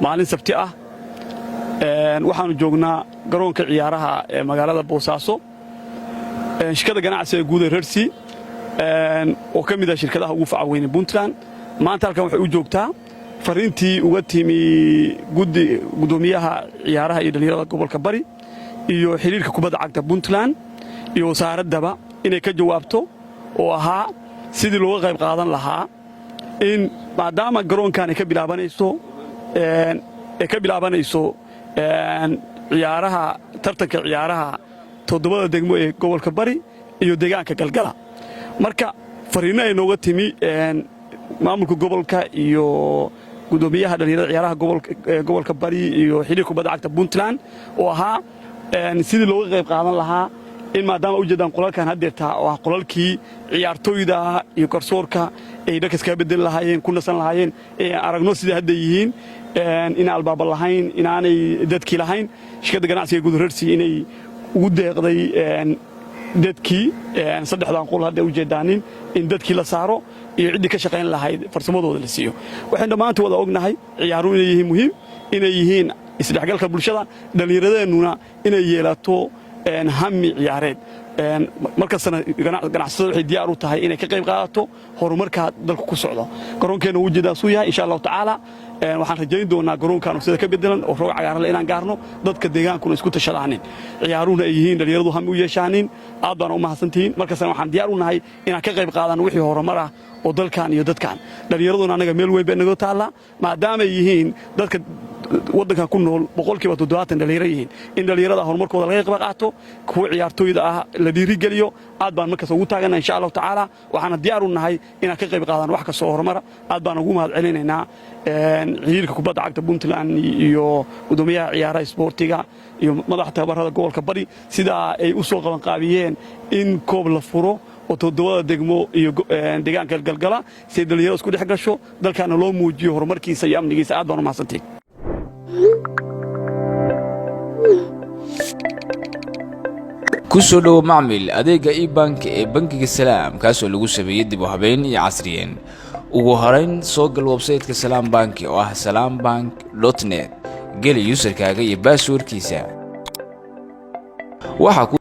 maalin sabti ah waxaanu joognaa garoonka ciyaaraha ee magaalada Boosaaso shirkadda ganacsiga guud ee Reersey oo ka mid ah shirkadaha ugu faca weyn ee Puntland maanta halkan waxay u joogtaa fariintii uga timi gudoomiyaha ciyaaraha iyo dhalinyarada gobolka Bari iyo xiriirka kubadda cagta Puntland iyo wasaaradaba inay ka jawaabto oo ahaa sidii looga qayb qaadan lahaa in maadaama garoonkan ay ka bilaabanayso ciyaaraha tartanka ciyaaraha toddobada degmo ee gobolka Bari iyo deegaanka Galgala marka fariino ay nooga timi maamulka gobolka iyo gudoomiyaha dhalinyarada ciyaaraha gobolka Bari iyo xiriirka kubadda cagta Puntland oo ahaa sidii looga qayb qaadan lahaa in maadaama u jeedaan qolalkan hadeerta oo qolalkii ciyaartooyda iyo garsoorka ay dadka ka bedel lahaayeen ku nasan lahaayeen aragno sida hadda yihiin in albaab lahayn inaanay dadkii lahayn shirkadda ganacsiga guud Reersey inay ugu deeqday dadkii saddexdan qol hadda u jeedaanin in dadkii la saaro iyo cidii ka shaqeyn lahayd farsamadooda la siiyo waxaan dhamaantood wada ognahay ciyaaruhu inay yihiin muhiim inay yihiin isdhexgalka bulshada dhalinyaradeenuna inay yeelato hami ciyaareed markastana ganacsatada waxay diyaar u tahay inay ka qayb qaadato horumarka dalka ku socdo garoonkeena uu jeedaa suu yahay insha Allah taala waxaan rajayn doonaa garoonkan sida ka bedelan oo roog cagaaran inaan gaarno dadka deegaankuna isku tashadaanin ciyaaruhuna ay yihiin dhalinyaradu hami u yeeshaanin aad baan u mahadsantihiin markastana waxaan diyaar u nahay inaan ka qayb qaadano wixii horumar ah oo dalkan iyo dadkan dhalinyaraduna anaga meel weyn bay naga taala maadaama ay yihiin dadka waddanka ku nool 70% dhalinyaro yihiin in dhalinyarada horumarkooda laga qayb qaato kuwa ciyaartooyda ah la dhiirigeliyo aad baan markaas ugu taaganahay insha Allah taala waxaan diyaar u nahay inaan ka qayb qaadano wax ka soo horumar aad baan ugu mahad celinaynaa xiriirka kubadda cagta Puntland iyo gudoomiyaha ciyaaraha sportiga iyo madaxda tababarada gobolka Bari sida ay u soo qaban qaabiyeen in koob la furo oo toddobada degmo iyo deegaanka Galgala si dhalinyaradu isku dhex gasho dalkana loo muujiyo horumarkiisa iyo amnigiisa aad baan u mahadsantahay kusoo dhaw macmiil adeega e-bank ee bangiga Salaam kaasoo lagu sameeyay dib u habeyn iyo casriyeyn ugu horeyn soo gal website-ka Salaam Bank oo ah salambank.net gali userkaaga iyo passwordkiisa waxa